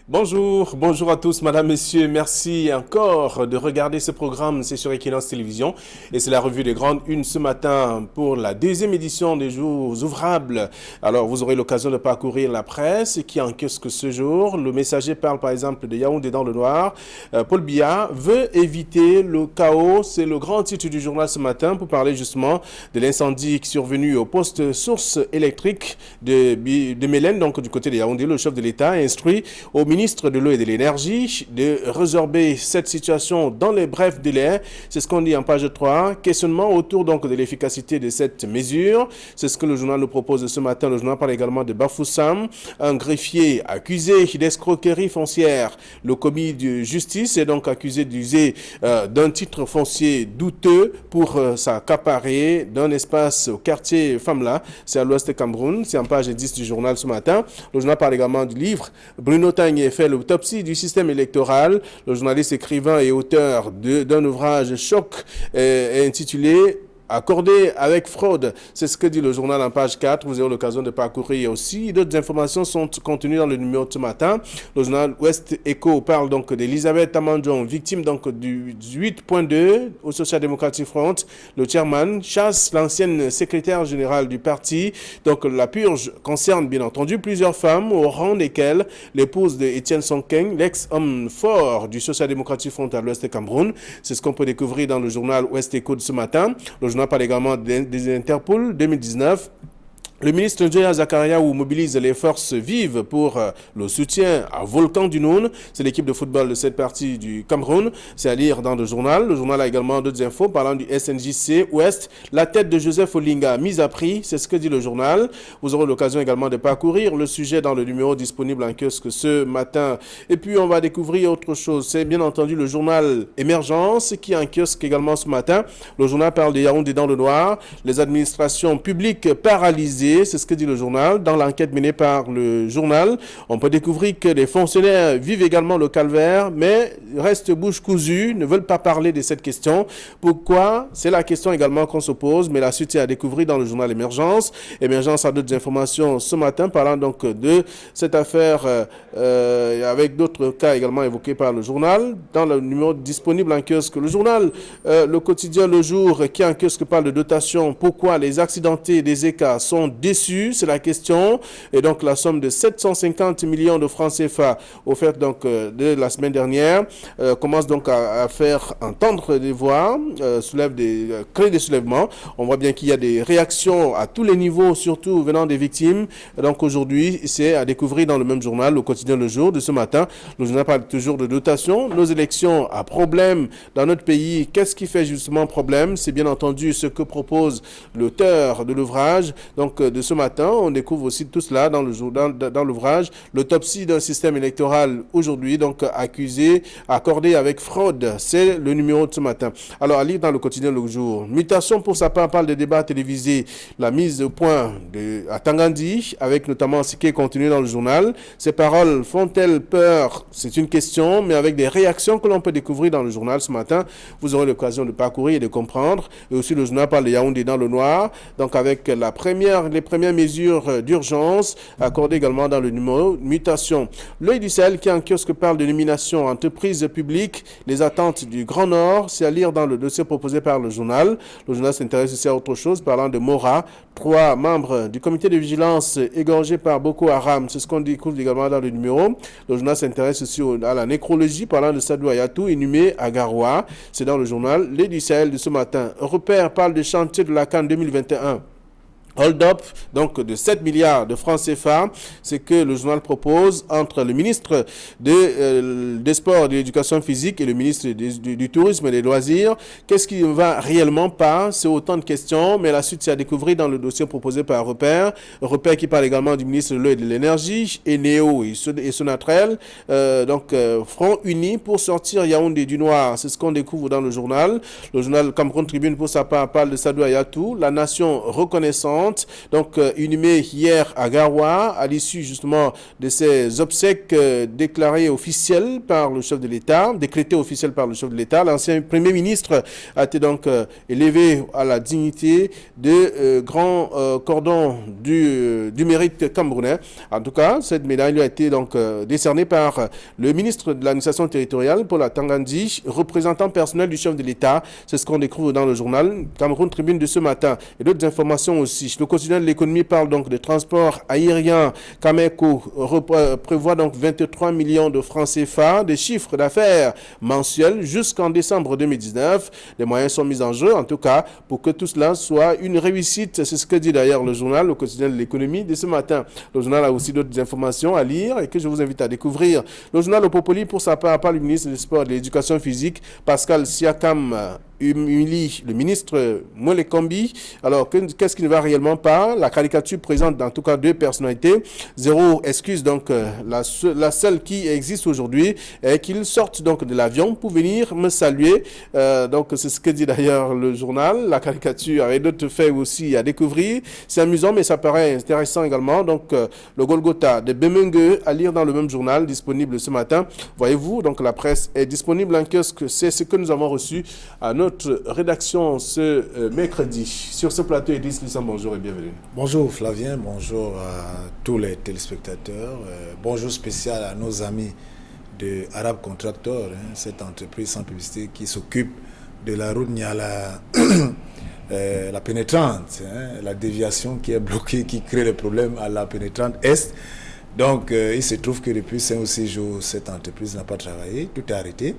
Bonjour à tous, madame, messieurs. Merci encore de regarder ce programme. C'est sur Equinox Télévision et c'est la revue des grandes unes ce matin pour la deuxième édition des jours ouvrables. Alors, vous aurez l'occasion de parcourir la presse qui est en kiosque ce jour. Le Messager parle par exemple de Yaoundé dans le noir. Paul Biya veut éviter le chaos. C'est le grand titre du journal ce matin pour parler justement de l'incendie qui est survenu au poste source électrique de Mélène, donc du côté de Yaoundé. Le chef de l'État a instruit au ministre de l'eau et de l'énergie de résorber cette situation dans les brefs délais. C'est ce qu'on dit en page 3. Questionnement autour donc de l'efficacité de cette mesure. C'est ce que le journal nous propose ce matin. Le journal parle également de Bafoussam, un greffier accusé d'escroquerie foncière. Le commis de justice est donc accusé d'user d'un titre foncier douteux pour s'accaparer d'un espace au quartier Famla. C'est à l'ouest de Cameroun. C'est en page 10 du journal ce matin. Le journal parle également du livre Bruno Tagne fait l'autopsie du système électoral. Le journaliste, écrivain et auteur d'un ouvrage choc intitulé accordé avec fraude. C'est ce que dit le journal en page 4. Vous aurez l'occasion de parcourir aussi. D'autres informations sont contenues dans le numéro de ce matin. Le journal Ouest Echo parle donc d'Elisabeth Tamandjon, victime donc du 8.2 au Social Democratic Front. Le chairman chasse l'ancienne secrétaire générale du parti. Donc la purge concerne bien entendu plusieurs femmes, au rang desquelles l'épouse de Étienne Sonkeng, l'ex-homme fort du Social Democratic Front à l'ouest de Cameroun. C'est ce qu'on peut découvrir dans le journal Ouest Echo de ce matin. Le journal parle également des Interpol 2019. Le ministre Njoya Zakariaou mobilise les forces vives pour le soutien à Volcan du Noun. C'est l'équipe de football de cette partie du Cameroun. C'est à lire dans le journal. Le journal a également d'autres infos parlant du SNJC Ouest. La tête de Joseph Olinga mise à prix. C'est ce que dit le journal. Vous aurez l'occasion également de parcourir le sujet dans le numéro disponible en kiosque ce matin. Et puis on va découvrir autre chose. C'est bien entendu le journal Émergence qui est en kiosque également ce matin. Le journal parle de Yaoundé dans le noir. Les administrations publiques paralysées. C'est ce que dit le journal. Dans l'enquête menée par le journal, on peut découvrir que les fonctionnaires vivent également le calvaire, mais restent bouche cousue, ne veulent pas parler de cette question. Pourquoi? C'est la question également qu'on se pose, mais la suite est à découvrir dans le journal Émergence. Émergence a d'autres informations ce matin, parlant donc de cette affaire avec d'autres cas également évoqués par le journal. Dans le numéro disponible en kiosque, le journal, le quotidien Le Jour, qui en kiosque parle de dotation. Pourquoi les accidentés des ECA sont déçus, c'est la question. Et donc la somme de 750 millions de francs CFA offerte donc de la semaine dernière commence donc à faire entendre des voix, crée des soulèvements. On voit bien qu'il y a des réactions à tous les niveaux, surtout venant des victimes. Donc aujourd'hui, c'est à découvrir dans le même journal, le quotidien Le Jour de ce matin. Le journal parle toujours de dotation. Nos élections à problème dans notre pays. Qu'est-ce qui fait justement problème? C'est bien entendu ce que propose l'auteur de l'ouvrage. Donc de ce matin, on découvre aussi tout cela dans l'ouvrage. L'autopsie d'un système électoral aujourd'hui, donc accordé avec fraude. C'est le numéro de ce matin. Alors, à lire dans le quotidien Le Jour. Mutation pour sa part parle des débats télévisés. La mise au point à Tangandi, avec notamment ce qui est contenu dans le journal. Ces paroles font-elles peur? C'est une question, mais avec des réactions que l'on peut découvrir dans le journal ce matin. Vous aurez l'occasion de parcourir et de comprendre. Et aussi, le journal parle de Yaoundé dans le noir. Donc, avec les premières mesures d'urgence accordées également dans le numéro mutation. L'œil du Sahel qui en kiosque parle de nomination entreprise publique, les attentes du Grand Nord, c'est à lire dans le dossier proposé par le journal. Le journal s'intéresse aussi à autre chose, parlant de Mora, 3 membres du comité de vigilance égorgés par Boko Haram. C'est ce qu'on découvre également dans le numéro. Le journal s'intéresse aussi à la nécrologie, parlant de Sadou Ayatou, inhumé à Garoua. C'est dans le journal L'œil du Sahel de ce matin. Repère parle de chantier de la CAN 2021. Hold-up, donc de 7 milliards de francs CFA, c'est que le journal propose entre le ministre des Sports et de l'Éducation physique et le ministre du Tourisme et des Loisirs. Qu'est-ce qui ne va réellement pas? C'est autant de questions, mais la suite c'est à découvrir dans le dossier proposé par Repère. Repère qui parle également du ministre de l'Eau et de l'Énergie, Eneo et Sonatrel. Front uni pour sortir Yaoundé du noir. C'est ce qu'on découvre dans le journal. Le journal Cameroun Tribune, pour sa part, parle de Sadou Ayatou, la nation reconnaissante. suivante. Donc, inhumé hier à Garoua, à l'issue justement de ces obsèques déclarées officielles par le chef de l'État, décrétées officielles par le chef de l'État, l'ancien Premier ministre a été donc élevé à la dignité de grand cordon du mérite camerounais. En tout cas, cette médaille lui a été donc décernée par le ministre de l'administration territoriale pour la Tangandi, représentant personnel du chef de l'État. C'est ce qu'on découvre dans le journal Cameroun Tribune de ce matin. Et d'autres informations aussi. Le quotidien de l'économie parle donc de transport aérien. Cameco prévoit donc 23 millions de francs CFA, des chiffres d'affaires mensuels jusqu'en décembre 2019. Les moyens sont mis en jeu, en tout cas, pour que tout cela soit une réussite. C'est ce que dit d'ailleurs le journal, le quotidien de l'économie de ce matin. Le journal a aussi d'autres informations à lire et que je vous invite à découvrir. Le journal Opopoli, pour sa part, parle du ministre des Sports et de l'Éducation physique, Pascal Siakam, humilie le ministre Mole Kombi. Alors, qu'est-ce qui ne va réellement pas? La caricature présente en tout cas deux personnalités. Zéro excuse donc la seule qui existe aujourd'hui est qu'ils sortent donc de l'avion pour venir me saluer. Donc, c'est ce que dit d'ailleurs le journal. La caricature avec d'autres faits aussi à découvrir. C'est amusant, mais ça paraît intéressant également. Donc, le Golgotha de Bemengue à lire dans le même journal, disponible ce matin. Voyez-vous, donc la presse est disponible en kiosque. C'est ce que nous avons reçu à notre rédaction ce mercredi. Sur ce plateau, Idriss Lissam, bonjour et bienvenue. Bonjour Flavien, bonjour à tous les téléspectateurs. Bonjour spécial à nos amis de Arab Contractor, cette entreprise sans publicité qui s'occupe de la route Niala, la pénétrante, la déviation qui est bloquée, qui crée le problème à la pénétrante Est. Donc, il se trouve que depuis 5 ou 6 jours, cette entreprise n'a pas travaillé, tout est arrêté.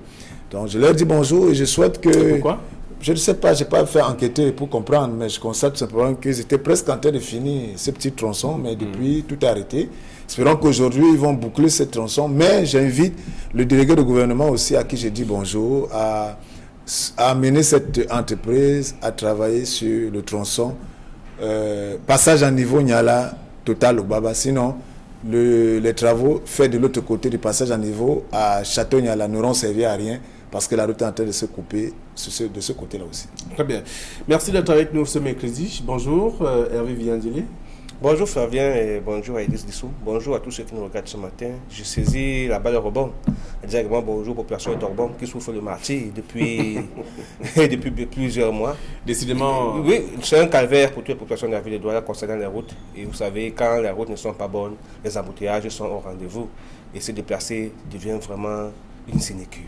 Donc, je leur dis bonjour et je souhaite que... Pourquoi? Je ne sais pas, je n'ai pas fait enquêter pour comprendre, mais je constate simplement qu'ils étaient presque en train de finir ce petit tronçon, mais depuis, tout est arrêté. Espérons qu'aujourd'hui, ils vont boucler ce tronçon, mais j'invite le délégué de gouvernement aussi, à qui j'ai dit bonjour, à amener cette entreprise à travailler sur le tronçon passage à niveau Niala, Total Obaba. Sinon, les travaux faits de l'autre côté du passage à niveau à Château-Niala n'auront servi à rien parce que la route est en train de se couper de ce côté-là aussi. Très bien. Merci d'être avec nous ce mercredi. Bonjour, Hervé Viandili. Bonjour Flavien et bonjour à Idriss Dissou. Bonjour à tous ceux qui nous regardent ce matin. Je saisis la balle au rebond. Directement bonjour aux populations de Torbon qui souffrent le martyr depuis plusieurs mois. Décidément. Oui, c'est un calvaire pour toutes les populations de la ville de Douala concernant les routes. Et vous savez, quand les routes ne sont pas bonnes, les embouteillages sont au rendez-vous. Et se déplacer devient vraiment une sinécure.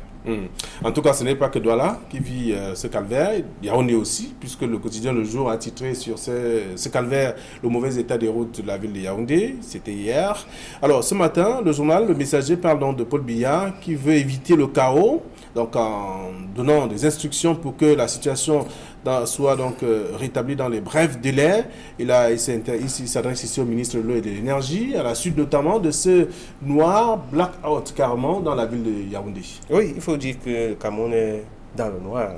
En tout cas, ce n'est pas que Douala qui vit ce calvaire. Yaoundé aussi, puisque le quotidien Le Jour a titré sur ce calvaire le mauvais état des routes de la ville de Yaoundé. C'était hier. Alors, ce matin, le journal Le Messager parle donc de Paul Biya qui veut éviter le chaos, donc en donnant des instructions pour que la situation soit donc rétablie dans les brefs délais. Il s'adresse ici au ministre de l'Eau et de l'Énergie, à la suite notamment de ce noir blackout carrément dans la ville de Yaoundé. Oui, il faut dire que le Cameroun est dans le noir.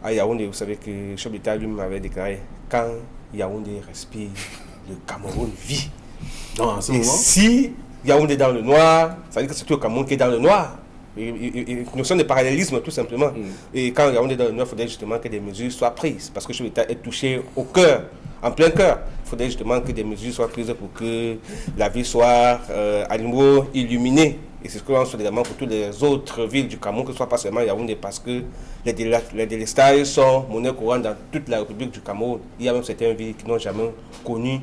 À Yaoundé, vous savez que le chef d'État lui-même avait déclaré quand Yaoundé respire, le Cameroun vit. Non, en ce et moment, si Yaoundé est dans le noir, ça veut dire que c'est tout le Cameroun qui est dans le noir. Une notion de parallélisme tout simplement. Et quand Yaoundé est dans le noir, il faudrait justement que des mesures soient prises parce que le chef d'État est touché au cœur, en plein cœur. Il faudrait justement que des mesures soient prises pour que la ville soit à nouveau illuminée. Et c'est ce que l'on souhaite également pour toutes les autres villes du Cameroun, que ce soit pas seulement Yaoundé, parce que les délestages sont monnaie courante dans toute la République du Cameroun. Il y a même certaines villes qui n'ont jamais connu,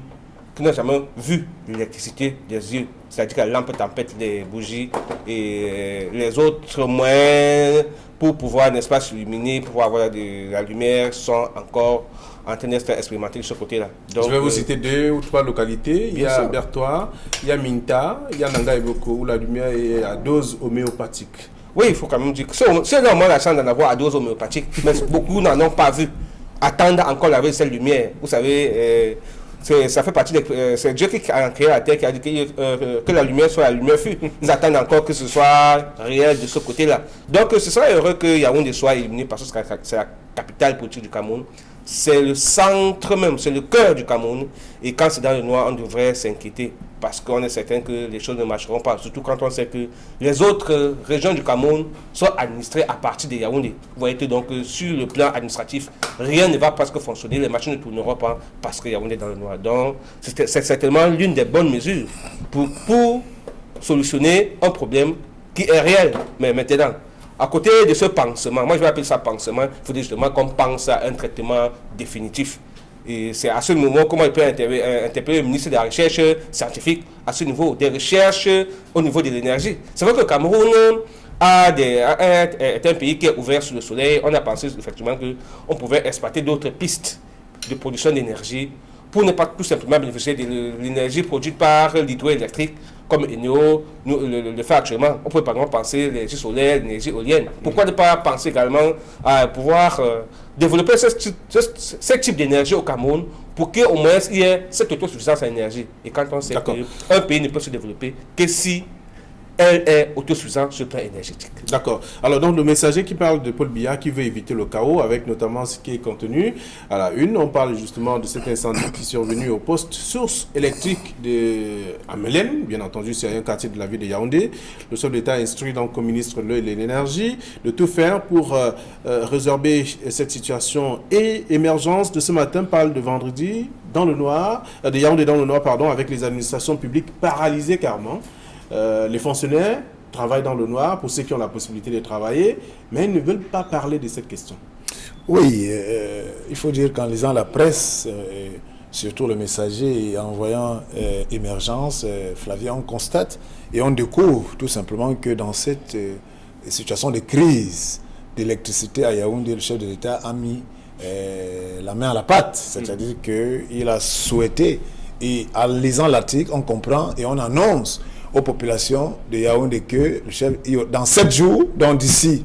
qui n'ont jamais vu l'électricité des yeux. C'est-à-dire que la lampe tempête, les bougies et les autres moyens pour pouvoir, n'est-ce pas, s'illuminer, pour pouvoir avoir de la lumière sont encore en train d'être expérimentés de ce côté-là. Donc, je vais vous citer 2 ou 3 localités. Il y a Bertois, il y a Minta, il y a Nanga Eboko, où la lumière est à dose homéopathique. Oui, il faut quand même dire que c'est normalement la chance d'en avoir à dose homéopathique, mais beaucoup n'en ont pas vu. Attendre encore la veille cette lumière. Vous savez, ça fait partie c'est Dieu qui a créé la terre, qui a dit que la lumière soit la lumière fut. Ils attendent encore que ce soit réel de ce côté-là. Donc ce serait heureux que Yaoundé soit éliminé parce que c'est la capitale politique du Cameroun. c'est le centre même, c'est le cœur du Cameroun. Et quand c'est dans le noir, on devrait s'inquiéter parce qu'on est certain que les choses ne marcheront pas. Surtout quand on sait que les autres régions du Cameroun sont administrées à partir de Yaoundé. Vous voyez que donc sur le plan administratif, rien ne va presque fonctionner. Les machines ne tourneront pas parce que Yaoundé est dans le noir. Donc c'est certainement l'une des bonnes mesures pour solutionner un problème qui est réel. Mais maintenant, à côté de ce pansement, moi je vais appeler ça pansement, il faut justement qu'on pense à un traitement définitif. Et c'est à ce moment comment il peut interpeller le ministre de la Recherche scientifique à ce niveau, des recherches au niveau de l'énergie. C'est vrai que le Cameroun est un pays qui est ouvert sur le soleil. On a pensé effectivement qu'on pouvait exploiter d'autres pistes de production d'énergie pour ne pas tout simplement bénéficier de l'énergie produite par l'hydroélectrique, comme Eneo le fait actuellement. On peut par exemple penser à l'énergie solaire, l'énergie éolienne. Pourquoi ne pas penser également à pouvoir développer ce type d'énergie au Cameroun pour qu'au moins il y ait cette autosuffisance en énergie. Et quand on sait qu'un pays ne peut se développer que si elle est autosuffisante sur le plan énergétique. D'accord. Alors, donc, le messager qui parle de Paul Biya qui veut éviter le chaos avec notamment ce qui est contenu à la une. On parle justement de cet incendie qui est survenu au poste source électrique de Amelen. Bien entendu, c'est un quartier de la ville de Yaoundé. Le chef d'État instruit donc au ministre de l'énergie de tout faire pour résorber cette situation. Et émergence de ce matin parle de vendredi dans le noir, de Yaoundé dans le noir, pardon, avec les administrations publiques paralysées carrément. Les fonctionnaires travaillent dans le noir pour ceux qui ont la possibilité de travailler, mais ils ne veulent pas parler de cette question. Oui, il faut dire qu'en lisant la presse, surtout le messager, et en voyant Émergence, Flavien, on constate et on découvre tout simplement que dans cette situation de crise d'électricité à Yaoundé, le chef de l'État a mis la main à la pâte, c'est-à-dire qu'il a souhaité, et en lisant l'article, on comprend et on annonce aux populations de Yaoundé que le chef, dans 7 jours, donc d'ici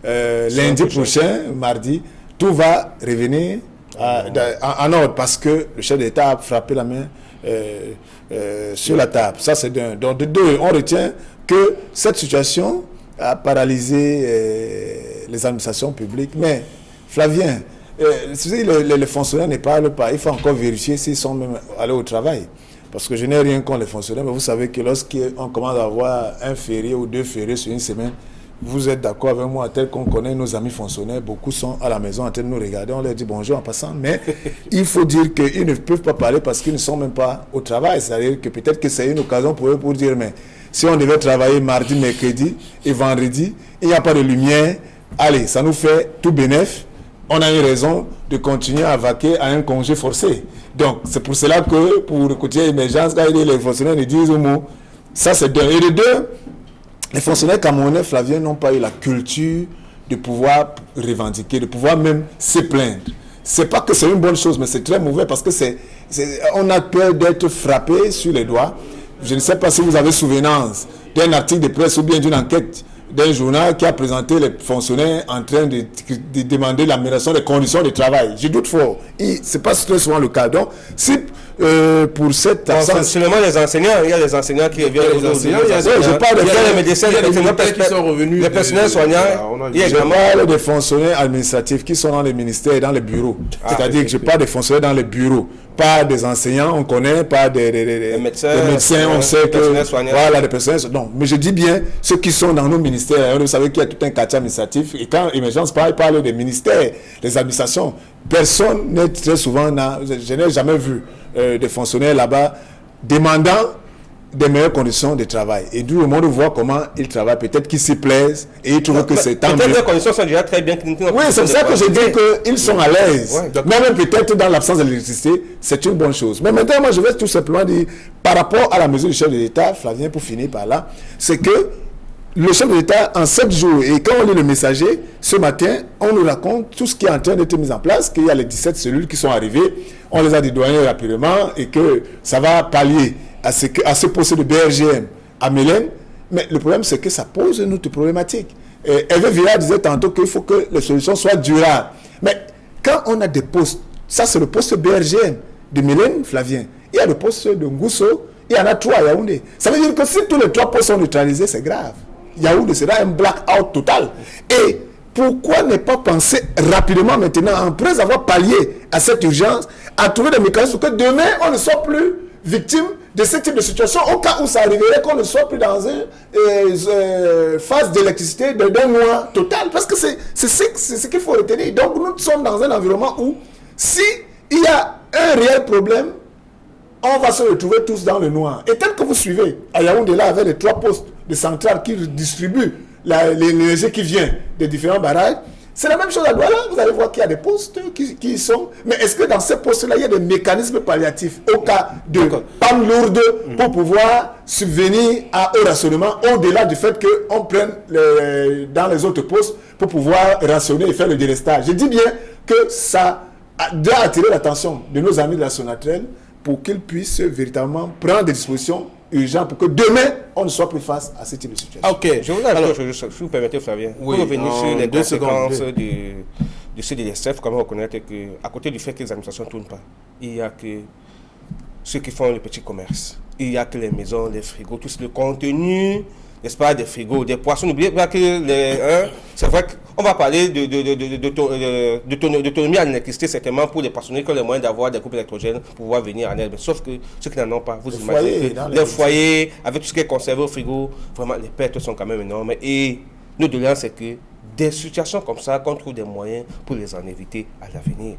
lundi prochain, mardi, tout va revenir en ordre parce que le chef d'État a frappé la main sur la table. Ça, c'est d'un. Donc, de deux, on retient que cette situation a paralysé les administrations publiques. Mais, Flavien, les fonctionnaires ne parlent pas. Il faut encore vérifier s'ils sont même allés au travail. Parce que je n'ai rien contre les fonctionnaires, mais vous savez que lorsqu'on commence à avoir un férié ou 2 fériés sur une semaine, vous êtes d'accord avec moi, tel qu'on connaît nos amis fonctionnaires, beaucoup sont à la maison en train de nous regarder, on leur dit bonjour en passant, mais il faut dire qu'ils ne peuvent pas parler parce qu'ils ne sont même pas au travail. C'est-à-dire que peut-être que c'est une occasion pour eux pour dire, mais si on devait travailler mardi, mercredi et vendredi, il n'y a pas de lumière, allez, ça nous fait tout bénef, on a une raison de continuer à vaquer à un congé forcé. Donc, c'est pour cela que, pour le côté émergence, quand les fonctionnaires nous disent au mot, ça c'est deux. Et de deux, les fonctionnaires camerounais, Flavien, n'ont pas eu la culture de pouvoir revendiquer, de pouvoir même se plaindre. C'est pas que c'est une bonne chose, mais c'est très mauvais parce que on a peur d'être frappé sur les doigts. Je ne sais pas si vous avez souvenance d'un article de presse ou bien d'une enquête d'un journal qui a présenté les fonctionnaires en train de demander l'amélioration des conditions de travail. Je doute fort. Ce n'est pas très souvent le cas. Donc, si pour cette absence... Seulement les enseignants, il y a les enseignants qui reviennent. Il y a les médecins, qui sont revenus. Les personnels soignants. Je parle des fonctionnaires administratifs qui sont dans les ministères et dans les bureaux. C'est-à-dire que je parle des fonctionnaires dans les bureaux. Pas des enseignants, on connaît, pas des médecins, on sait que... Voilà, des personnels. Non, mais je dis bien ceux qui sont dans nos ministères. Vous savez qu'il y a tout un quartier administratif. Et quand Émergence parle des ministères, des administrations, personne n'est très souvent... Je n'ai jamais vu des fonctionnaires là-bas demandant des meilleures conditions de travail. Et d'où le monde voit comment ils travaillent. Peut-être qu'ils s'y plaisent et ils trouvent que c'est tant mieux. Peut-être les conditions sont déjà très bien. Oui, c'est pour ça que je dis qu'ils sont à l'aise. Ouais, même peut-être dans l'absence d'électricité, c'est une bonne chose. Mais maintenant, moi, je vais tout simplement dire, par rapport à la mesure du chef de l'État, Flavien, pour finir par là, c'est que le chef de l'État, en 7 jours, et quand on lit le messager, ce matin, on nous raconte tout ce qui est en train d'être mis en place, qu'il y a les 17 cellules qui sont arrivées, on les a dédouanées rapidement et que ça va pallier à ce poste de BRGM à Mélène. Mais le problème, c'est que ça pose une autre problématique. Hervé Villa disait tantôt qu'il faut que les solutions soient durables. Mais quand on a des postes, ça c'est le poste BRGM de Mélène, Flavien. Il y a le poste de Ngousso, il y en a 3 à Yaoundé. Ça veut dire que si tous les 3 postes sont neutralisés, c'est grave. Yaoundé sera un blackout total. Et pourquoi ne pas penser rapidement maintenant, après avoir pallié à cette urgence, à trouver des mécanismes pour que demain, on ne soit plus victime de ce type de situation, au cas où ça arriverait qu'on ne soit plus dans une phase d'électricité d'un noir total. Parce que c'est ce qu'il faut retenir. Donc nous sommes dans un environnement où, si il y a un réel problème, on va se retrouver tous dans le noir. Et tel que vous suivez, à Yaoundé, là, avec les 3 postes de centrales qui distribuent l'énergie qui vient des différents barrages, c'est la même chose à Douala. Vous allez voir qu'il y a des postes qui sont... Mais est-ce que dans ces postes-là, il y a des mécanismes palliatifs au cas de panne lourde pour pouvoir subvenir au rationnement, au-delà du fait qu'on prenne dans les autres postes pour pouvoir rationner et faire le délestage. Je dis bien que ça doit attirer l'attention de nos amis de la Sonatrel pour qu'ils puissent véritablement prendre des dispositions urgentes pour que demain, on ne soit plus face à ce type de situation. Ok. Je vous ajouter, si vous permettez, Flavien, pour revenir sur les conséquences de ce DSF, comment reconnaître qu'à côté du fait que les administrations ne tournent pas, il y a que ceux qui font le petit commerce, il y a que les maisons, les frigos, tout le contenu, n'est-ce pas, des frigos, des poissons. N'oubliez pas que c'est vrai qu'on va parler d'autonomie à l'électricité, certainement pour les passionnés qui ont les moyens d'avoir des groupes électrogènes pour pouvoir venir en aide. Sauf que ceux qui n'en ont pas, vous imaginez que les foyers, avec tout ce qui est conservé au frigo, vraiment les pertes sont quand même énormes. Et nous de là, c'est que des situations comme ça, qu'on trouve des moyens pour les en éviter à l'avenir.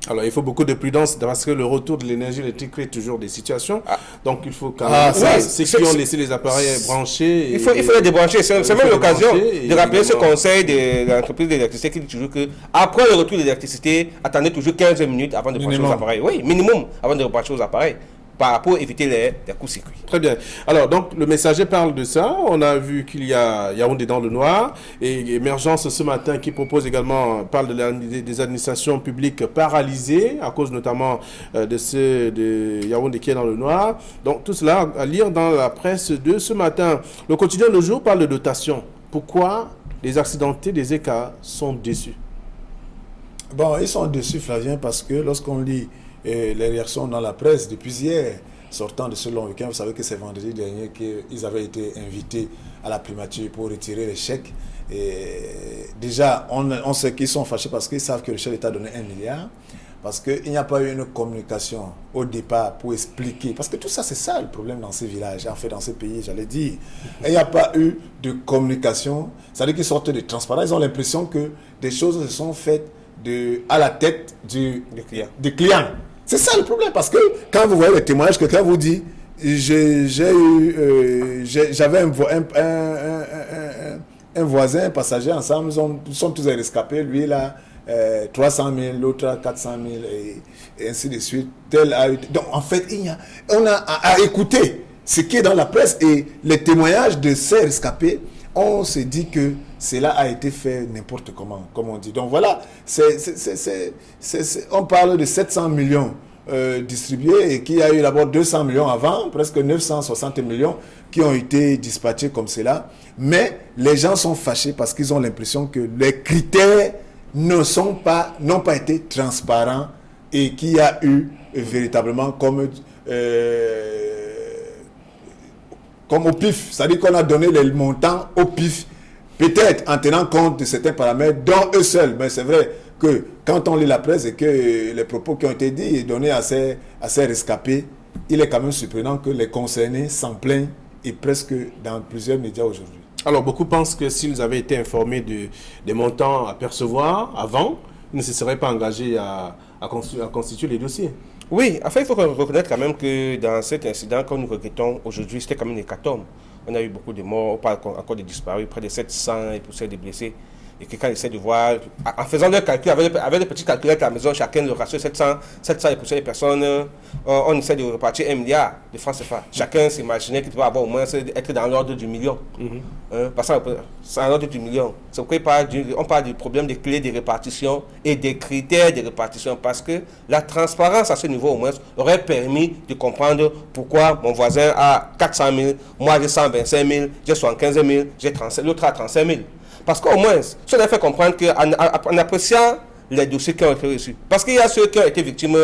Alors, il faut beaucoup de prudence parce que le retour de l'énergie électrique crée toujours des situations. Donc, il faut quand même... ceux qui ont laissé les appareils branchés... Il faut les débrancher. C'est même l'occasion de rappeler ce conseil de l'entreprise d'électricité qui dit toujours que après le retour de l'électricité, attendez toujours 15 minutes avant de brancher aux appareils. Oui, minimum avant de brancher aux appareils. Pour éviter les courts-circuits. Très bien. Alors, donc, le messager parle de ça. On a vu qu'il y a Yaoundé dans le noir. Et Émergence, ce matin, qui propose également, parle des administrations publiques paralysées, à cause notamment de Yaoundé qui est dans le noir. Donc, tout cela à lire dans la presse de ce matin. Le quotidien Le Jour parle de dotation. Pourquoi les accidentés des ECA sont déçus? Bon, ils sont déçus, Flavien, parce que lorsqu'on lit les réactions dans la presse depuis hier, sortant de ce long week-end, vous savez que c'est vendredi dernier qu'ils avaient été invités à la primature pour retirer les chèques. Et déjà, on sait qu'ils sont fâchés parce qu'ils savent que le chef d'État a donné 1 milliard, parce qu'il n'y a pas eu une communication au départ pour expliquer. Parce que tout ça, c'est ça le problème dans ces villages, en fait, dans ces pays, j'allais dire. Il n'y a pas eu de communication, c'est-à-dire qu'ils sortent de transparence. Ils ont l'impression que des choses se sont faites à la tête du client. C'est ça le problème, parce que quand vous voyez les témoignages, quelqu'un vous dit j'avais un voisin, un passager ensemble, ils sont tous rescapés, lui là 300 000, l'autre 400 000 et ainsi de suite. Donc en fait, on a à écouter ce qui est dans la presse et les témoignages de ces rescapés. On se dit que cela a été fait n'importe comment, comme on dit. Donc voilà, on parle de 700 millions distribués et qu'il y a eu d'abord 200 millions avant, presque 960 millions qui ont été dispatchés comme cela. Mais les gens sont fâchés parce qu'ils ont l'impression que les critères n'ont pas été transparents et qu'il y a eu véritablement comme au pif, c'est-à-dire qu'on a donné les montants au pif, peut-être en tenant compte de certains paramètres, dont eux seuls. Mais c'est vrai que quand on lit la presse et que les propos qui ont été dits et donnés à ces rescapés, il est quand même surprenant que les concernés s'en plaignent et presque dans plusieurs médias aujourd'hui. Alors, beaucoup pensent que s'ils avaient été informés des montants à percevoir avant, ils ne se seraient pas engagés à constituer les dossiers. Oui, enfin, il faut reconnaître quand même que dans cet incident que nous regrettons aujourd'hui, c'était quand même une hécatombe. On a eu beaucoup de morts, on parle encore de disparus, près de 700 et poussières de blessés. Et que quand ils essaient de voir, en faisant leurs calculs, avec des petits calculettes à la maison, chacun le ratio 700 et poussières de personnes, on essaie de repartir 1 milliard de francs CFA. Chacun s'imaginait qu'il devait avoir au moins être dans l'ordre du million. Parce que c'est dans l'ordre du million. C'est pourquoi on parle du problème des clés de répartition et des critères de répartition. Parce que la transparence à ce niveau, au moins, aurait permis de comprendre pourquoi mon voisin a 400 000, moi j'ai 125 000, j'ai 75 000, l'autre a 35 000. Parce qu'au moins, ça doit faire comprendre qu'en appréciant les dossiers qui ont été reçus, parce qu'il y a ceux qui ont été victimes,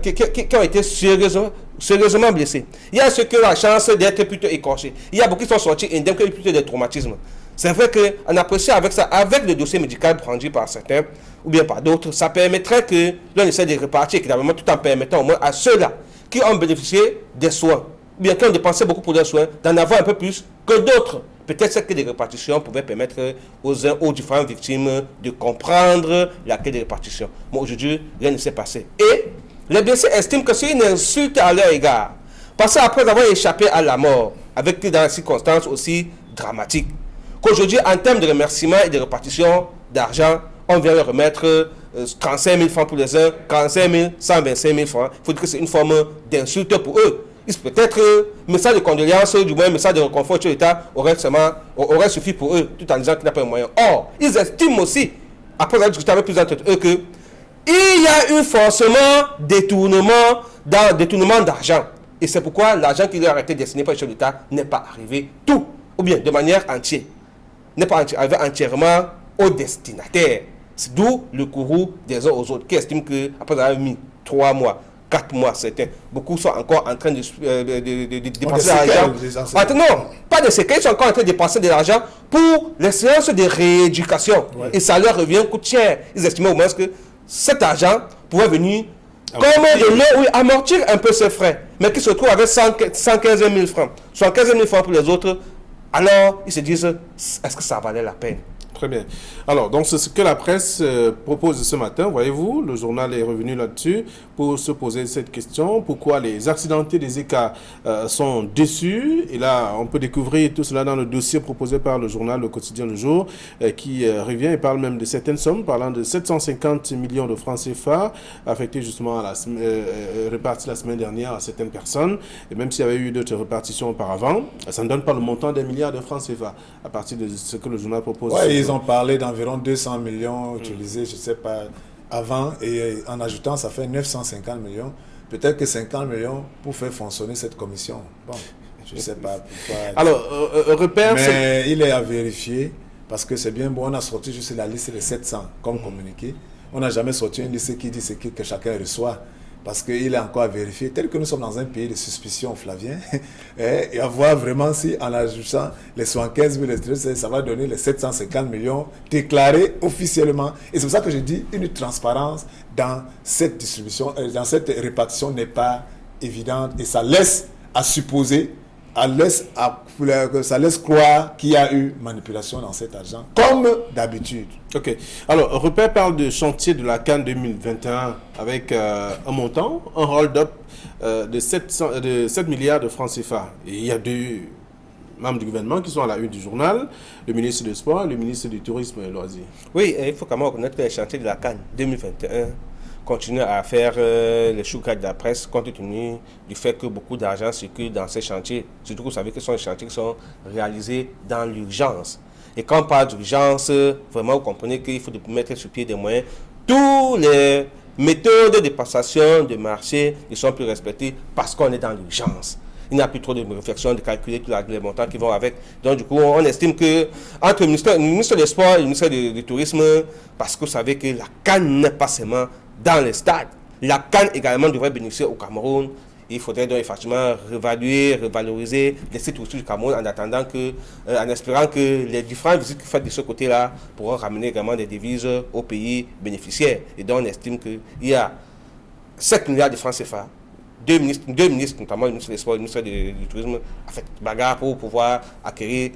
qui ont été sérieusement blessés. Il y a ceux qui ont la chance d'être plutôt écorchés. Il y a beaucoup qui sont sortis indemnes, qui ont eu plutôt des traumatismes. C'est vrai qu'on apprécie avec ça, avec le dossier médical brandi par certains, ou bien par d'autres, ça permettrait que l'on essaie de répartir équitablement tout en permettant au moins à ceux-là qui ont bénéficié des soins, ou bien qui ont dépensé beaucoup pour leurs soins, d'en avoir un peu plus que d'autres. Peut-être que des répartitions pouvaient permettre aux différentes victimes de comprendre la clé de répartition. Mais aujourd'hui, rien ne s'est passé. Et les blessés estiment que c'est une insulte à leur égard. Parce qu'après avoir échappé à la mort, avec dans des circonstances aussi dramatiques, qu'aujourd'hui, en termes de remerciements et de répartition d'argent, on vient leur remettre 35 000 francs pour les uns, 45 000, 125 000 francs. Il faut dire que c'est une forme d'insulte pour eux. Peut-être message de condoléances, du moins message de réconfort sur l'État aurait suffi pour eux, tout en disant qu'il n'a pas de moyens. Or, ils estiment aussi, après avoir discuté avec plusieurs d'entre eux, qu'il y a eu forcément détournement d'argent. Et c'est pourquoi l'argent qui leur a été destiné par le chef de l'État n'est pas arrivé tout, ou bien de manière entière, n'est pas arrivé entièrement au destinataire. C'est d'où le courroux des uns aux autres, qui estiment qu'après avoir mis 3 mois, 4 mois, certains, beaucoup sont encore en train de dépenser de l'argent. Non, pas de séquelles, ils sont encore en train de dépenser de l'argent pour les séances de rééducation. Ouais. Et ça leur revient, coûte cher. Ils estimaient au moins que cet argent pouvait venir amortir un peu ses frais, mais qui se trouve avec 115 000 francs, 115 000 francs pour les autres. Alors, ils se disent, est-ce que ça valait la peine? Très bien. Alors, donc, c'est ce que la presse propose ce matin. Voyez-vous, le journal est revenu là-dessus pour se poser cette question. Pourquoi les accidentés des ECA sont déçus? Et là, on peut découvrir tout cela dans le dossier proposé par le journal Le Quotidien Le Jour, qui revient et parle même de certaines sommes, parlant de 750 millions de francs CFA affectés justement à répartis la semaine dernière à certaines personnes. Et même s'il y avait eu d'autres répartitions auparavant, ça ne donne pas le montant d'un milliard de francs CFA à partir de ce que le journal propose. Ouais, ils ont parlé d'environ 200 millions utilisés, je ne sais pas, avant, et en ajoutant, ça fait 950 millions. Peut-être que 50 millions pour faire fonctionner cette commission. Bon, je ne sais pas pourquoi. Alors, repère... Mais il est à vérifier, parce que c'est bien bon, on a sorti juste la liste des 700 comme communiqué. On n'a jamais sorti une liste qui dit ce que chacun reçoit. Parce qu'il est encore à vérifier, tel que nous sommes dans un pays de suspicion, Flavien, et à voir vraiment si en ajoutant les 75 000, ça va donner les 750 millions déclarés officiellement. Et c'est pour ça que je dis une transparence dans cette distribution, dans cette répartition n'est pas évidente et ça laisse à supposer, ça laisse croire qu'il y a eu manipulation dans cet argent, comme d'habitude. Ok. Alors, Repère parle de chantier de la CAN 2021 avec un montant, un hold-up de 7 milliards de francs CFA. Et il y a 2 membres du gouvernement qui sont à la une du journal, le ministre des Sports et le ministre du Tourisme et Loisirs. Oui, il faut quand même reconnaître que les chantiers de la CAN 2021 continuent à faire les choucas de la presse compte tenu du fait que beaucoup d'argent circule dans ces chantiers. Surtout que vous savez que ce sont des chantiers qui sont réalisés dans l'urgence. Et quand on parle d'urgence, vraiment vous comprenez qu'il faut mettre sur pied des moyens. Toutes les méthodes de passation de marché ne sont plus respectées parce qu'on est dans l'urgence. Il n'y a plus trop de réflexion, de calculer tous les montants qui vont avec. Donc du coup, on estime que entre le ministre des Sports et le ministère du Tourisme, parce que vous savez que la CAN n'est pas seulement dans les stades. La CAN également devrait bénéficier au Cameroun. Il faudrait donc effectivement revaloriser les sites touristiques du Cameroun en attendant que, en espérant que les différentes visites faites de ce côté-là pourront ramener également des devises aux pays bénéficiaires. Et donc on estime qu'il y a 7 milliards de francs CFA. Deux ministres, notamment le ministre des Sports et le ministre du Tourisme, a fait bagarre pour pouvoir acquérir,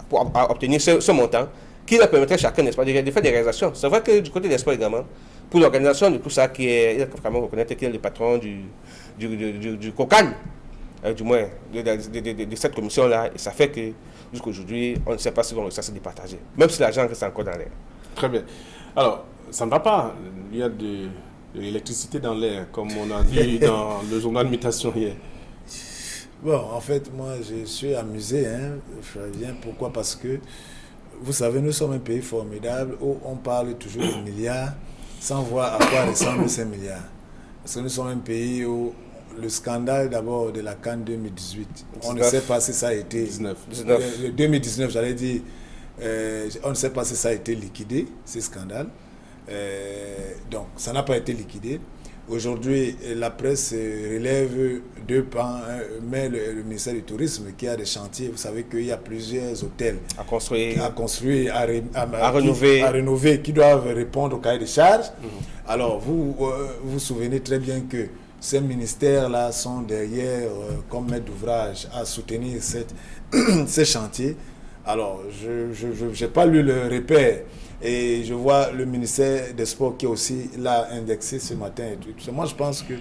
pour obtenir ce montant qui leur permettrait chacun, n'est-ce pas, de faire des réalisations. C'est vrai que du côté des sports également, pour l'organisation de tout ça, il faut quand même reconnaître qu'il est le patron du COCAN, du moins de cette commission-là, et ça fait que jusqu'à aujourd'hui, on ne sait pas si on réussit à se départager, même si l'argent reste encore dans l'air. Très bien. Alors, ça ne va pas. Il y a de l'électricité dans l'air, comme on a dit dans le journal Mutation hier. Bon, en fait, moi, je suis amusé, Flavien. Pourquoi? Parce que, vous savez, nous sommes un pays formidable où on parle toujours de milliards sans voir à quoi ressemblent ces milliards. Parce que nous sommes un pays où le scandale d'abord de la CAN 2018, on ne sait pas si ça a été... 2019, j'allais dire, on ne sait pas si ça a été liquidé, ces scandales. Donc, ça n'a pas été liquidé. Aujourd'hui, la presse relève deux pans, mais le ministère du Tourisme qui a des chantiers, vous savez qu'il y a plusieurs hôtels À construire, à rénover, qui doivent répondre au cahier de charges. Alors, vous vous souvenez très bien que ces ministères-là sont derrière comme maître d'ouvrage à soutenir ces chantiers. Alors, je n'ai pas lu le repère. Et je vois le ministère des Sports qui est aussi là indexé ce matin. Et tout. Moi, je pense que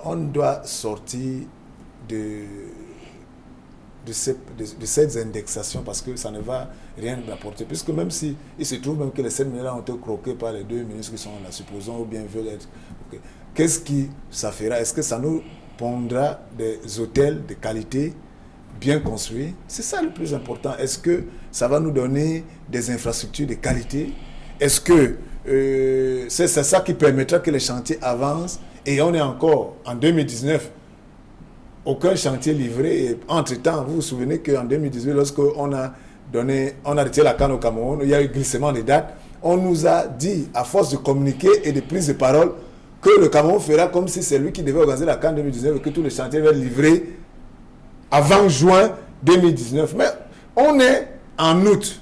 on doit sortir de cette indexation parce que ça ne va rien apporter. Puisque même si il se trouve même que les 7 milliards ont été croqués par les deux ministres qui sont là, supposons, ou bien veulent être... Okay. Qu'est-ce qui ça fera? Est-ce que ça nous pondra des hôtels de qualité bien construits? C'est ça le plus important. Est-ce que ça va nous donner des infrastructures de qualité? Est-ce que c'est ça qui permettra que les chantiers avancent? Et on est encore en 2019, aucun chantier livré. Et entre-temps, vous vous souvenez qu'en 2018, lorsqu'on a retiré la canne au Cameroun, il y a eu glissement des dates, on nous a dit, à force de communiquer et de prise de parole, que le Cameroun fera comme si c'est lui qui devait organiser la canne 2019 et que tous les chantiers devaient être livrés avant juin 2019. Mais on est en août.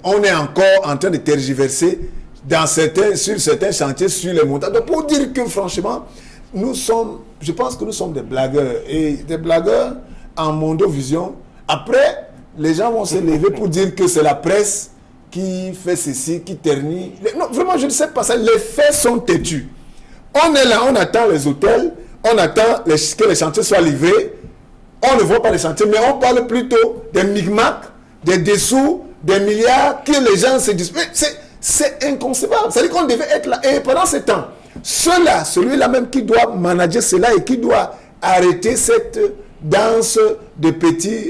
On est encore en train de tergiverser sur certains chantiers, sur les montants. Donc pour dire que franchement, je pense que nous sommes des blagueurs. Et des blagueurs en mondovision. Après, les gens vont se lever pour dire que c'est la presse qui fait ceci, qui ternit. Non, vraiment, je ne sais pas ça. Les faits sont têtus. On est là, on attend les hôtels, on attend que les chantiers soient livrés. On ne voit pas les chantiers, mais on parle plutôt des micmacs, des dessous, des milliards que les gens se disent. C'est inconcevable. C'est-à-dire qu'on devait être là. Et pendant ce temps, celui-là même qui doit manager cela et qui doit arrêter cette danse de petits...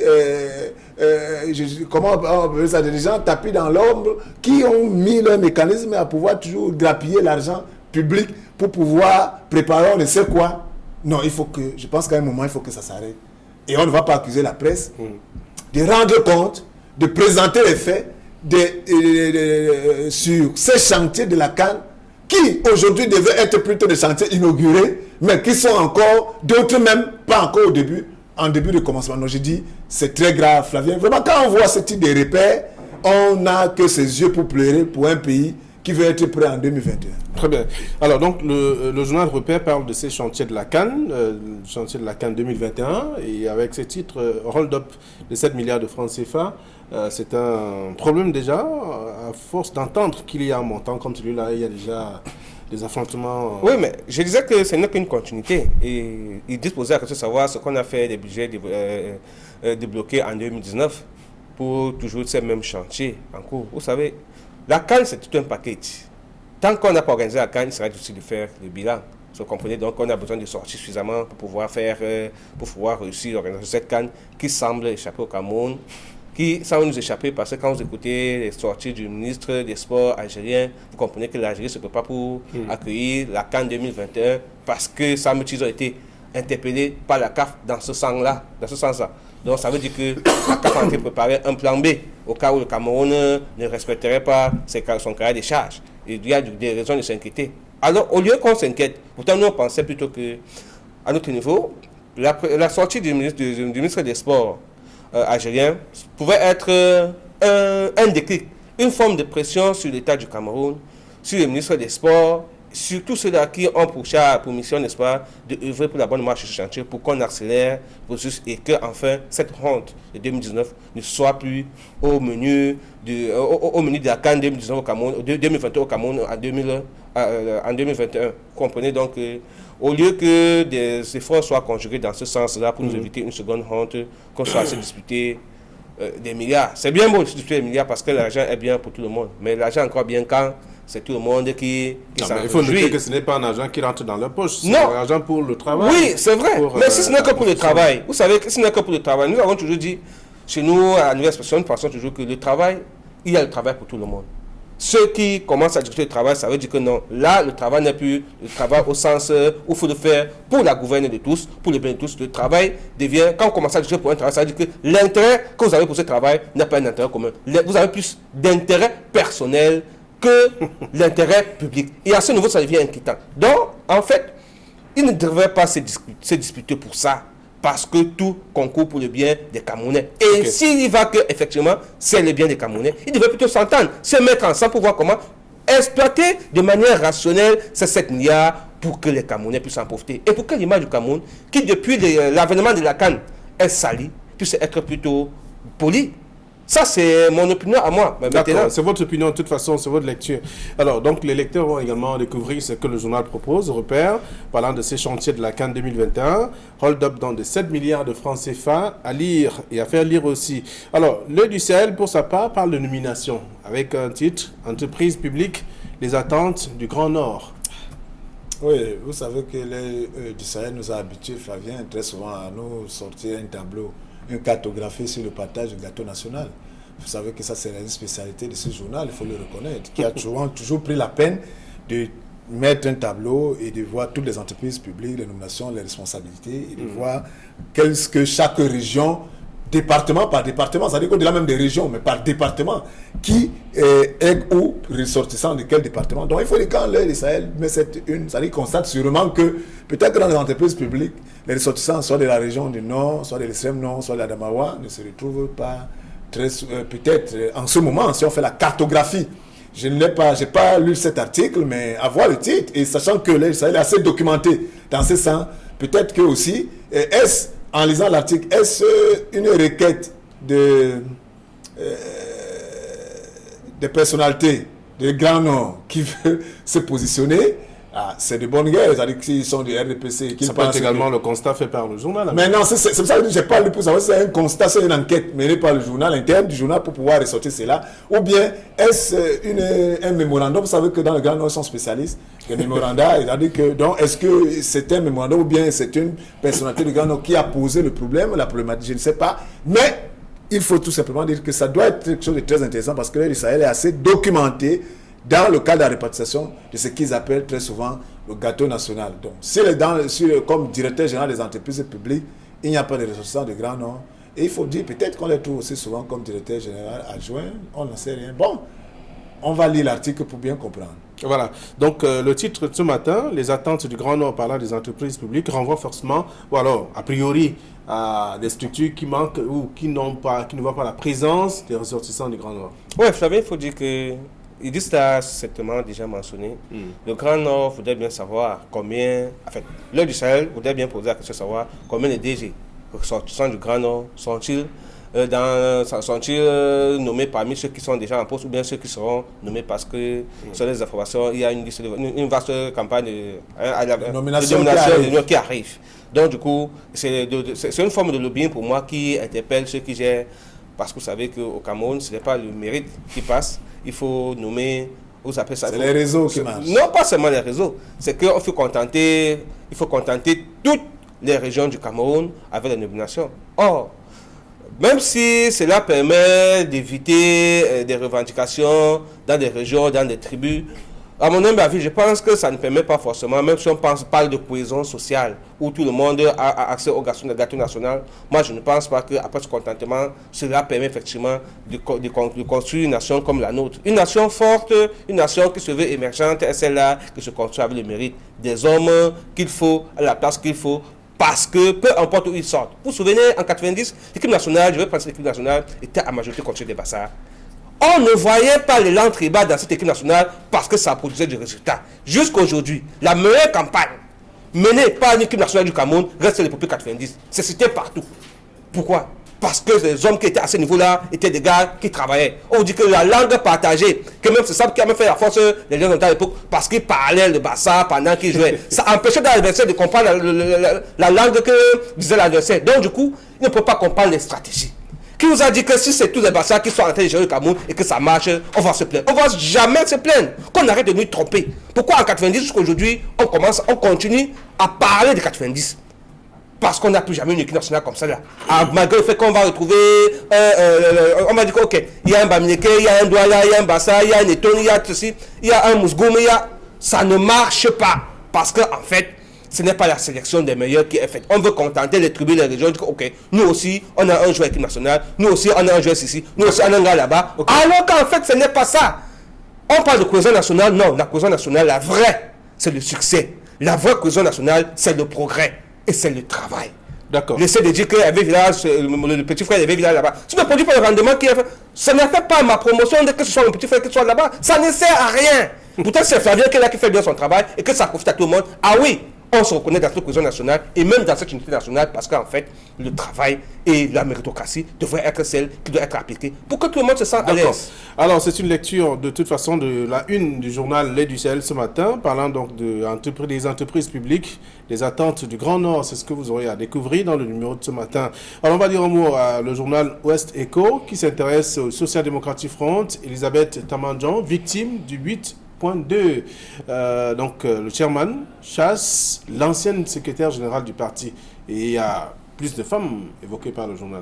des gens tapis dans l'ombre qui ont mis leur mécanisme à pouvoir toujours grappiller l'argent public pour pouvoir préparer on ne sait quoi. Non, je pense qu'à un moment, il faut que ça s'arrête. Et on ne va pas accuser la presse de rendre compte, de présenter les faits sur ces chantiers de la CAN qui aujourd'hui devaient être plutôt des chantiers inaugurés, mais qui sont encore, d'autres même pas encore en début de commencement. Donc je dis, c'est très grave, Flavien. Vraiment, quand on voit ce type de repères, on n'a que ses yeux pour pleurer pour un pays qui veut être prêt en 2021. Très bien. Alors, donc, le journal Repère parle de ces chantiers de la CAN, chantier de la CAN 2021, et avec ce titre, hold-up de 7 milliards de francs CFA, c'est un problème déjà, à force d'entendre qu'il y a un montant comme celui-là, il y a déjà des affrontements. Oui, mais je disais que ce n'est qu'une continuité. Et il disposait à de savoir ce qu'on a fait des budgets débloqués en 2019 pour toujours ces mêmes chantiers en cours. Vous savez, la CAN, c'est tout un package. Tant qu'on n'a pas organisé la CAN, il sera difficile de faire le bilan. Vous comprenez, donc on a besoin de sortir suffisamment pour pouvoir réussir l'organisation de cette CAN qui semble échapper au Cameroun, qui semble nous échapper parce que quand vous écoutez les sorties du ministre des Sports algérien, vous comprenez que l'Algérie ne se peut pas pour accueillir la CAN 2021 parce que semble qu'ils ont été interpellés par la CAF dans ce sens-là. Donc ça veut dire que la CAF a été préparé un plan B au cas où le Cameroun ne respecterait pas son cahier de charges. Il y a des raisons de s'inquiéter. Alors au lieu qu'on s'inquiète, pourtant nous on pensait plutôt que à notre niveau, la sortie du ministre des Sports algérien pouvait être un déclic, une forme de pression sur l'État du Cameroun, sur le ministre des Sports, sur tous ceux-là qui ont pour mission, n'est-ce pas, d'œuvrer pour la bonne marche du chantier, pour qu'on accélère le processus et que enfin cette honte de 2019 ne soit plus au menu de la CAN 2019 au Cameroun, 2021 au Cameroun en 2021. Vous comprenez donc au lieu que des efforts soient conjugués dans ce sens-là pour nous éviter une seconde honte, qu'on soit assez disputé des milliards. C'est bien beau de disputer des milliards parce que l'argent est bien pour tout le monde, mais l'argent est encore bien quand c'est tout le monde qui s'en réjouit. Il faut noter que ce n'est pas un argent qui rentre dans leur poche, c'est un argent pour le travail. Oui, c'est vrai, mais si ce n'est que pour le travail, vous savez que si ce n'est que pour le travail, nous avons toujours dit, chez nous, à la nouvelle expression, nous pensons toujours que le travail, il y a le travail pour tout le monde. Ceux qui commencent à discuter le travail, ça veut dire que non, là, le travail n'est plus le travail au sens où il faut le faire pour la gouverne de tous, pour le bien de tous. Le travail devient, quand on commence à discuter pour un travail, ça veut dire que l'intérêt que vous avez pour ce travail n'est pas un intérêt commun. Vous avez plus d'intérêt personnel que l'intérêt public. Et à ce niveau, ça devient inquiétant. Donc, En fait, ils ne devraient pas se disputer pour ça. Parce que tout concourt pour le bien des Camerounais. Et s'il y va que, effectivement, c'est le bien des Camerounais, ils devraient plutôt s'entendre, se mettre ensemble pour voir comment exploiter de manière rationnelle ces 7 milliards pour que les Camerounais puissent en profiter. Et pour que l'image du Cameroun, qui depuis l'avènement de la CAN est salie, puisse être plutôt polie. Ça, c'est mon opinion à moi. D'accord, c'est votre opinion, de toute façon, c'est votre lecture. Alors, donc, les lecteurs vont également découvrir ce que le journal propose, repère, parlant de ces chantiers de la CAN 2021, hold-up dans de 7 milliards de francs CFA, à lire et à faire lire aussi. Alors, l'Œil du Sahel, pour sa part, parle de nomination, avec un titre, Entreprise publique, les attentes du Grand Nord. Oui, vous savez que l'Œil du Sahel nous a habitués, Flavien, très souvent à nous sortir un tableau, une cartographie sur le partage du gâteau national. Vous savez que ça, c'est une spécialité de ce journal, il faut le reconnaître, qui a toujours pris la peine de mettre un tableau et de voir toutes les entreprises publiques, les nominations, les responsabilités, et de voir qu'est-ce que chaque région, département par département, c'est-à-dire qu'au-delà même des régions, mais par département, qui est où ressortissant de quel département. Donc il faut que quand l'Œil du Sahel met cette une, c'est-à-dire qu'on constate sûrement que peut-être que dans les entreprises publiques, les ressortissants soit de la région du Nord, soit de l'extrême Nord, soit de la Damawa, ne se retrouvent pas très, peut-être en ce moment, si on fait la cartographie. Je n'ai pas lu cet article, mais à voir le titre, et sachant que l'Œil du Sahel est assez documenté dans ce sens, peut-être que aussi, est-ce, en lisant l'article, est-ce une requête de personnalités de Grand Nord qui veut se positionner? C'est de bonne guerre, c'est-à-dire qu'ils sont du RDPC. Ça peut être également le constat fait par le journal. Mais non, c'est pour ça que je n'ai pas lu pour savoir si c'est un constat, c'est une enquête menée par le journal, interne du journal pour pouvoir ressortir cela. Ou bien est-ce un mémorandum? Vous savez que dans le Grand Nord, ils sont spécialistes. Les mémorandums, c'est-à-dire que, donc, est-ce que c'est un mémorandum ou bien c'est une personnalité du Grand Nord qui a posé le problème, la problématique, je ne sais pas. Mais il faut tout simplement dire que ça doit être quelque chose de très intéressant parce que l'Œil du Sahel est assez documenté dans le cadre de la répartition de ce qu'ils appellent très souvent le gâteau national. Donc, comme directeur général des entreprises publiques, il n'y a pas de ressortissants de Grand Nord. Et il faut dire, peut-être qu'on les trouve aussi souvent comme directeur général adjoint, on n'en sait rien. Bon, on va lire l'article pour bien comprendre. Voilà. Donc, le titre de ce matin, les attentes du Grand Nord parlant des entreprises publiques, renvoie forcément, ou alors, a priori, à des structures qui manquent ou qui ne voient pas la présence des ressortissants du Grand Nord. Oui, Flavien, il faut dire que il dit ça certainement déjà mentionné. Le Grand Nord voudrait bien savoir combien, en fait, l'Œil du Sahel voudrait bien poser la question de savoir combien de DG ressortissants du Grand Nord sont-ils nommés parmi ceux qui sont déjà en poste ou bien ceux qui seront nommés parce que sur les informations, il y a une vaste campagne de nomination qui arrive. Donc du coup, c'est une forme de lobbying pour moi qui interpelle ceux qui gèrent. Parce que vous savez qu'au Cameroun, ce n'est pas le mérite qui passe. Il faut nommer, vous appelez ça. C'est les réseaux qui marchent. Non, pas seulement les réseaux. C'est qu'il faut contenter toutes les régions du Cameroun avec la nomination. Or, même si cela permet d'éviter des revendications dans des régions, dans des tribus, à mon humble avis, je pense que ça ne permet pas forcément, même si on parle de cohésion sociale, où tout le monde a accès au gâteau national, moi je ne pense pas qu'après ce contentement, cela permet effectivement de construire une nation comme la nôtre. Une nation forte, une nation qui se veut émergente, est celle-là qui se construit avec le mérite des hommes qu'il faut, à la place qu'il faut, parce que peu importe où ils sortent. Vous vous souvenez, en 90, l'équipe nationale, je vais penser que l'équipe nationale était à majorité contre des Bassards. On ne voyait pas l'élan tribal dans cette équipe nationale parce que ça produisait des résultats. Jusqu'à aujourd'hui, la meilleure campagne menée par l'équipe nationale du Cameroun reste l'épopée 90. C'est cité partout. Pourquoi? Parce que les hommes qui étaient à ce niveau-là étaient des gars qui travaillaient. On dit que la langue partagée, que même c'est ça qui a même fait la force des gens à l'époque, parce qu'ils parlaient le Bassa pendant qu'ils jouaient. Ça empêchait l'adversaire de comprendre la langue que disait l'adversaire. Donc du coup, il ne peut pas comprendre les stratégies. Qui vous a dit que si c'est tous les Bassards qui sont en train de gérer le Cameroun et que ça marche, on va se plaindre? On ne va jamais se plaindre. Qu'on arrête de nous tromper. Pourquoi en 90 jusqu'à aujourd'hui, on continue à parler de 90? Parce qu'on n'a plus jamais une équipe nationale comme ça là. Malgré le fait qu'on va retrouver, on va dire ok, il y a un Bamileke, il y a un Douala, il y a un Bassa, il y a un Eton, il y a ceci, il y a un Mousgoum, ça ne marche pas. Parce qu'en fait, ce n'est pas la sélection des meilleurs qui est faite. On veut contenter les tribus, les régions. Ok, nous aussi, on a un joueur équipe nationale. Nous aussi, on a un joueur ici. Nous aussi, on a un gars là-bas. Okay. Alors qu'en fait, ce n'est pas ça. On parle de cohésion nationale. Non, la cohésion nationale, la vraie, c'est le succès. La vraie cohésion nationale, c'est le progrès et c'est le travail. D'accord. J'essaie de dire que le petit frère avait village là-bas. Si ne produit pas le rendement qu'il a fait, ça ne fait pas ma promotion de que ce soit mon petit frère qui soit là-bas. Ça ne sert à rien. Pourtant, c'est Flavien qui est là qui fait bien son travail et que ça profite à tout le monde. Ah oui, on se reconnaît dans cette cohésion nationale et même dans cette unité nationale parce qu'en fait, le travail et la méritocratie devraient être celles qui doivent être appliquées pour que tout le monde se sente à l'aise. Alors, c'est une lecture de toute façon de la une du journal L'Aide du Sahel ce matin, parlant donc des entreprises publiques, des attentes du Grand Nord. C'est ce que vous aurez à découvrir dans le numéro de ce matin. Alors, on va dire un mot à le journal Ouest Echo qui s'intéresse au Social Democratic Front. Elisabeth Tamanjan, victime du 8.2. Le chairman chasse l'ancienne secrétaire générale du parti. Et il y a plus de femmes évoquées par le journal.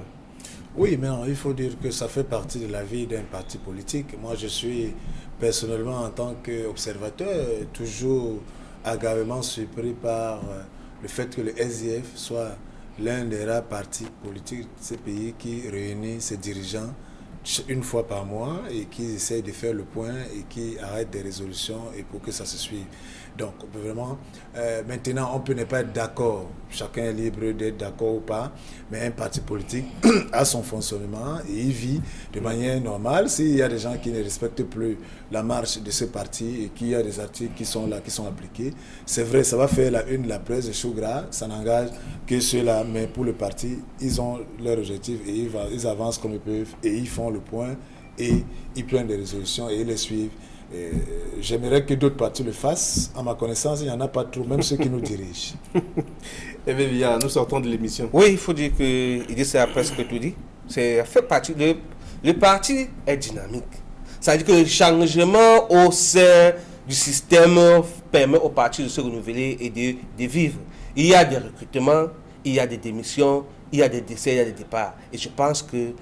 Oui, mais non, il faut dire que ça fait partie de la vie d'un parti politique. Moi, je suis personnellement, en tant qu'observateur, toujours agréablement surpris par le fait que le SDF soit l'un des rares partis politiques de ces pays qui réunit ses dirigeants une fois par mois et qui essaie de faire le point et qui arrête des résolutions et pour que ça se suive. Donc vraiment, maintenant on peut ne pas être d'accord, chacun est libre d'être d'accord ou pas, mais un parti politique a son fonctionnement et il vit de manière normale. S'il y a des gens qui ne respectent plus la marche de ce parti et qu'il y a des articles qui sont là, qui sont appliqués, c'est vrai, ça va faire la une de la presse de chou gras, ça n'engage que ceux-là, mais pour le parti, ils ont leur objectif et ils avancent comme ils peuvent et ils font le point et ils prennent des résolutions et ils les suivent. J'aimerais que d'autres partis le fassent. À ma connaissance, il n'y en a pas trop, même ceux qui nous dirigent. Eh bien, nous sortons de l'émission. Oui, il faut dire qu'il dit c'est presque tout dit. C'est fait partie le parti est dynamique. Ça veut dire que le changement au sein du système permet au parti de se renouveler et de vivre. Il y a des recrutements, il y a des démissions, il y a des décès, il y a des départs. Et je pense que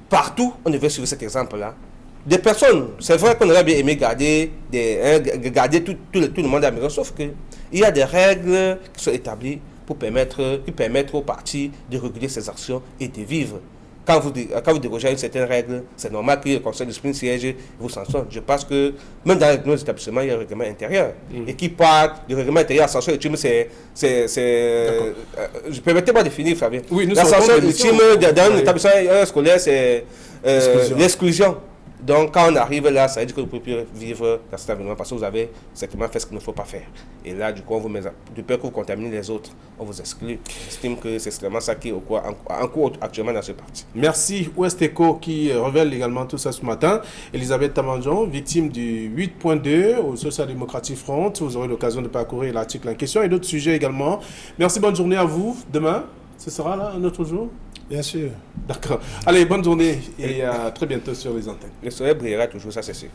partout, on devait suivre cet exemple-là. Des personnes, c'est vrai qu'on aurait bien aimé garder tout le monde à la maison, sauf qu'il y a des règles qui sont établies qui permettent au parti de réguler ses actions et de vivre. Quand vous dérogez à une certaine règle, c'est normal que le conseil de discipline siège et vous sanctionne. Je pense que même dans nos établissements, il y a un règlement intérieur. Et qui parle du règlement intérieur, sanction ultime, permettez-moi de finir, Fabien. Oui, la sanction ultime dans un établissement scolaire, c'est l'exclusion. Donc, quand on arrive là, ça veut dire que vous ne pouvez plus vivre dans cet environnement parce que vous avez certainement fait ce qu'il ne faut pas faire. Et là, du coup, on vous met, de peur que vous contaminez les autres, on vous exclut. J'estime que c'est vraiment ça qui est en cours actuellement dans ce parti. Merci. Ouest Echo qui révèle également tout ça ce matin. Elisabeth Tamanjan, victime du 8.2 au Social Democratic Front. Vous aurez l'occasion de parcourir l'article en question et d'autres sujets également. Merci, bonne journée à vous. Demain, ce sera là un autre jour? Bien sûr. D'accord. Allez, bonne journée et à très bientôt sur les antennes. Le soleil brillera toujours, ça c'est sûr.